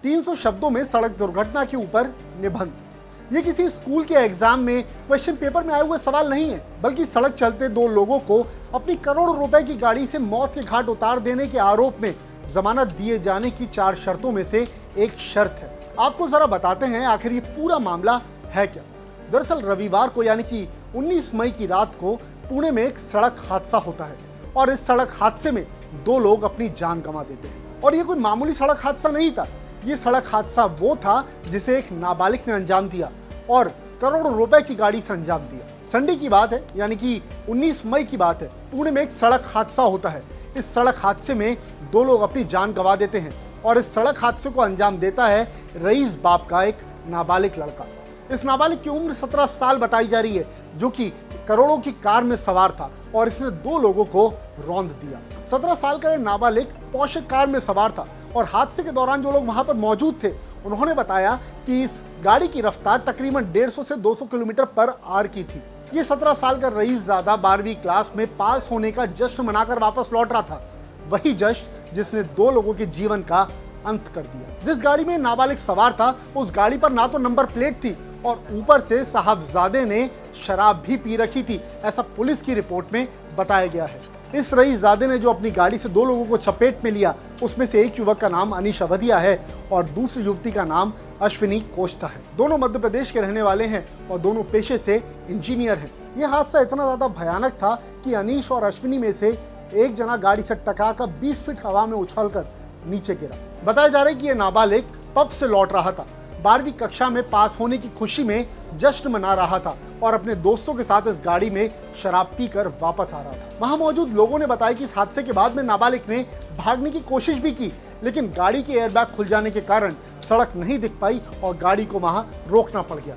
300 शब्दों में सड़क दुर्घटना के ऊपर निबंध। ये किसी स्कूल के एग्जाम में क्वेश्चन पेपर में आए हुए सवाल नहीं है, बल्कि सड़क चलते दो लोगों को अपनी करोड़ों रुपए की गाड़ी से मौत के घाट उतार देने के आरोप में जमानत दिए जाने की 4 शर्तों में से एक शर्त है। आपको जरा बताते हैं आखिर ये पूरा मामला है क्या। दरअसल रविवार को यानी कि 19 मई की रात को पुणे में एक सड़क हादसा होता है और इस सड़क हादसे में 2 लोग अपनी जान गंवा देते हैं। और ये कोई मामूली सड़क हादसा नहीं था, ये सड़क हादसा वो था जिसे एक नाबालिग ने अंजाम दिया और करोड़ों रुपए की गाड़ी से अंजाम दिया। संडे की बात है, यानी कि 19 मई की बात है। पुणे में एक सड़क हादसा होता है। इस सड़क हादसे में 2 लोग अपनी जान गंवा देते हैं और इस सड़क हादसे को अंजाम देता है रईस बाप का एक नाबालिग लड़का। इस नाबालिग की उम्र 17 साल बताई जा रही है, जो कि करोड़ों की कार में सवार था और इसने 2 लोगों को रौंद दिया। 17 साल का यह नाबालिग पोर्शे कार में सवार था और हादसे के दौरान जो लोग वहां पर मौजूद थे उन्होंने बताया कि इस गाड़ी की रफ्तार तकरीबन 150 से 200 किलोमीटर पर आवर की थी। ये 17 साल का रईसजादा 12वीं क्लास में पास होने का जश्न मनाकर वापस लौट रहा था, वही जश्न जिसने 2 लोगों के जीवन का अंत कर दिया। जिस गाड़ी में नाबालिग सवार था उस गाड़ी पर ना तो नंबर प्लेट थी और ऊपर से साहबजादे ने शराब भी पी रखी थी, ऐसा पुलिस की रिपोर्ट में बताया गया है। इस रईसजादे ने जो अपनी गाड़ी से 2 लोगों को चपेट में लिया, उसमें से एक युवक का नाम अनीश अवधिया है और दूसरी युवती का नाम अश्विनी कोष्टा है। दोनों मध्य प्रदेश के रहने वाले हैं और दोनों पेशे से इंजीनियर हैं। यह हादसा इतना ज्यादा भयानक था कि अनीश और अश्विनी में से एक जना गाड़ी से टकराकर 20 फीट हवा में उछलकर नीचे गिरा। बताया जा रहा है कि यह नाबालिग पब से लौट रहा था, 12वीं कक्षा में पास होने की खुशी में जश्न मना रहा था और अपने दोस्तों के साथ इस गाड़ी में शराब पीकर वापस आ रहा था। वहां मौजूद लोगों ने बताया कि इस हादसे के बाद में नाबालिग ने भागने की कोशिश भी की, लेकिन गाड़ी के एयरबैग खुल जाने के कारण सड़क नहीं दिख पाई और गाड़ी को वहां रोकना पड़ गया।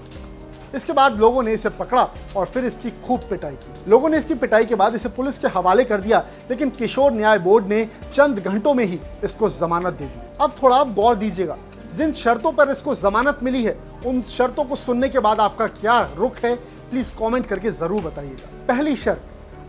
इसके बाद लोगों ने इसे पकड़ा और फिर इसकी खूब पिटाई की। लोगों ने इसकी पिटाई के बाद इसे पुलिस के हवाले कर दिया, लेकिन किशोर न्याय बोर्ड ने चंद घंटों में ही इसको जमानत दे दी। अब थोड़ा आप गौर दीजिएगा, जिन शर्तों पर इसको जमानत मिली है उन शर्तों को सुनने के बाद आपका क्या रुख है, प्लीज कमेंट करके जरूर बताइएगा। पहली शर्त,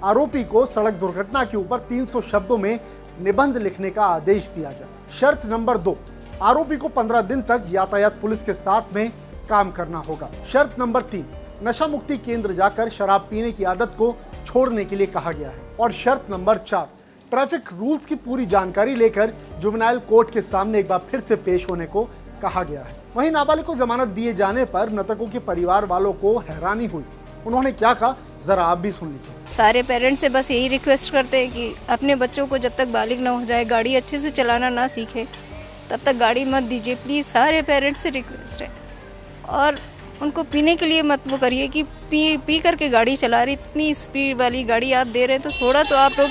आरोपी को सड़क दुर्घटना के ऊपर 300 शब्दों में निबंध लिखने का आदेश दिया जाए। शर्त नंबर 2, आरोपी को 15 दिन तक यातायात पुलिस के साथ में काम करना होगा। शर्त नंबर 3, नशा मुक्ति केंद्र जाकर शराब पीने की आदत को छोड़ने के लिए कहा गया है। और शर्त नंबर 4, ट्रैफिक रूल्स की पूरी जानकारी लेकर जुवेनाइल कोर्ट के सामने एक बार फिर से पेश होने को कहा गया है। वहीं नाबालिग को जमानत दिए जाने पर मृतकों के परिवार वालों को हैरानी हुई। उन्होंने क्या कहा, जरा आप भी सुन लीजिए। सारे पेरेंट्स से बस यही रिक्वेस्ट करते हैं कि अपने बच्चों को जब तक बालिग ना हो जाए, गाड़ी अच्छे से चलाना ना सीखे, तब तक गाड़ी मत दीजिए। प्लीज़ सारे पेरेंट्स से रिक्वेस्ट है। और उनको पीने के लिए मत वो करिए कि पी करके गाड़ी चला रही, इतनी स्पीड वाली गाड़ी आप दे रहे हैं, तो थोड़ा तो आप लोग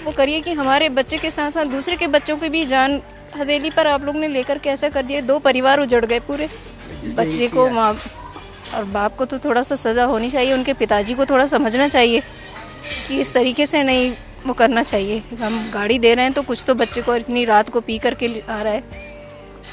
वो करिए कि हमारे बच्चे के साथ साथ दूसरे के बच्चों की भी जान हथेली पर आप लोग ने लेकर कैसा कर दिया। 2 परिवार उजड़ गए पूरे। बच्चे को, माँ और बाप को तो थोड़ा सा सज़ा होनी चाहिए, उनके पिताजी को थोड़ा समझना चाहिए कि इस तरीके से नहीं वो करना चाहिए। हम गाड़ी दे रहे हैं तो कुछ तो बच्चे को इतनी रात को पी करके आ रहा है,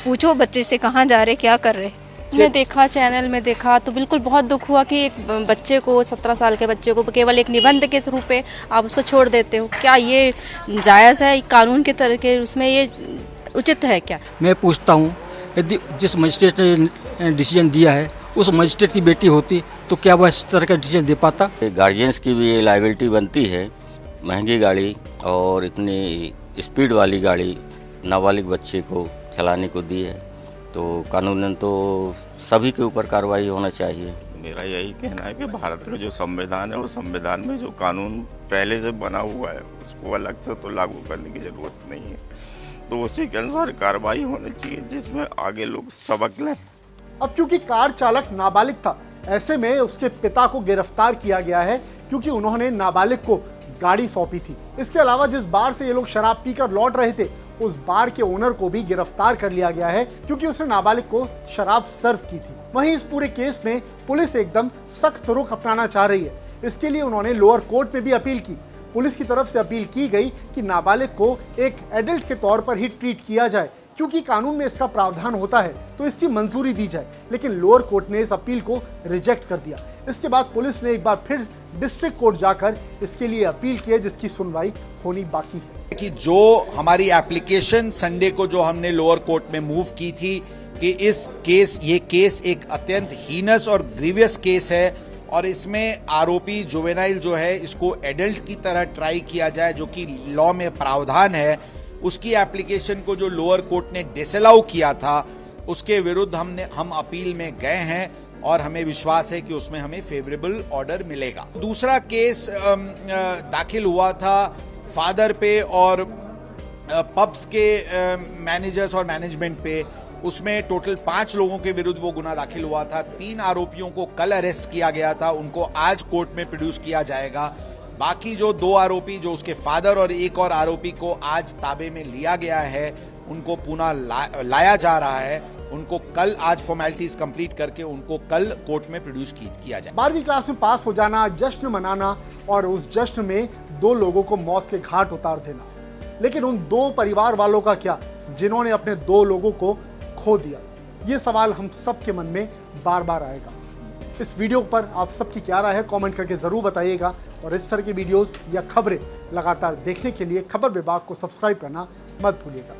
पूछो बच्चे से कहाँ जा रहे, क्या कर रहे। मैं देखा, चैनल में देखा तो बिल्कुल बहुत दुख हुआ कि एक बच्चे को, 17 साल के बच्चे को केवल एक निबंध के थ्रू पे आप उसको छोड़ देते हो। क्या ये जायज़ है? कानून के तरीके उसमें ये उचित है क्या? मैं पूछता हूँ, यदि जिस मजिस्ट्रेट ने डिसीजन दिया है उस मजिस्ट्रेट की बेटी होती तो क्या वह इस तरह का डिसीजन दे पाता? गार्जियंस की भी ये लायबिलिटी बनती है। महंगी गाड़ी और इतनी स्पीड वाली गाड़ी नाबालिग बच्चे को चलाने को दी है, तो कानूनन तो सभी के ऊपर कार्रवाई होना चाहिए। मेरा यही कहना है कि भारत का जो संविधान है, वो संविधान में जो कानून पहले से बना हुआ है उसको अलग से तो लागू करने की जरूरत नहीं है, तो उसी के अनुसार कार्रवाई होनी चाहिए जिसमें आगे लोग सबक लें। अब क्योंकि कार चालक नाबालिग था, ऐसे में उसके पिता को गिरफ्तार किया गया है क्योंकि उन्होंने नाबालिग को गाड़ी सौंपी थी। इसके अलावा जिस बार से ये लोग शराब पीकर लौट रहे थे उस बार के ओनर को भी गिरफ्तार कर लिया गया है क्योंकि उसने नाबालिग को शराब सर्व की थी। वहीं इस पूरे केस में पुलिस एकदम सख्त रुख अपनाना चाह रही है। इसके लिए उन्होंने लोअर कोर्ट में भी अपील की। पुलिस की तरफ से अपील की गई कि नाबालिग को एक एडल्ट के तौर पर ही ट्रीट किया जाए क्योंकि कानून में इसका प्रावधान होता है तो इसकी मंजूरी दी जाए, लेकिन लोअर कोर्ट ने इस अपील को रिजेक्ट कर दिया। इसके बाद पुलिस ने एक बार फिर डिस्ट्रिक्ट कोर्ट जाकर इसके लिए अपील की है, जिसकी सुनवाई होनी बाकी है। कि जो हमारी एप्लीकेशन संडे को जो हमने लोअर कोर्ट में मूव की थी कि ये केस एक अत्यंत हीनस और ग्रीवियस केस है और इसमें आरोपी जुवेनाइल जो है इसको एडल्ट की तरह ट्राई किया जाए, जो कि लॉ में प्रावधान है, उसकी एप्लीकेशन को जो लोअर कोर्ट ने डिसअलाउ किया था उसके विरुद्ध हम अपील में गए हैं और हमें विश्वास है कि उसमें हमें फेवरेबल ऑर्डर मिलेगा। दूसरा केस दाखिल हुआ था फादर पे और पब्स के मैनेजर्स और मैनेजमेंट पे। उसमें टोटल 5 लोगों के विरुद्ध वो गुना दाखिल हुआ था। 3 आरोपियों को कल अरेस्ट किया गया था, उनको आज कोर्ट में प्रोड्यूस किया जाएगा। बाकी जो 2 आरोपी, जो उसके फादर और एक और आरोपी को आज ताबे में लिया गया है, उनको पुनः लाया जा रहा है। उनको कल आज फॉर्मेलिटीज कंप्लीट करके उनको कल कोर्ट में प्रोड्यूस किया जाए। 12वीं क्लास में पास हो जाना, जश्न मनाना और उस जश्न में 2 लोगों को मौत के घाट उतार देना, लेकिन उन 2 परिवार वालों का क्या जिन्होंने अपने 2 लोगों को खो दिया? ये सवाल हम सबके मन में बार बार आएगा। इस वीडियो पर आप सबकी क्या राय है, कमेंट करके जरूर बताइएगा और इस तरह की वीडियोस या खबरें लगातार देखने के लिए खबर विभाग को सब्सक्राइब करना मत भूलिएगा।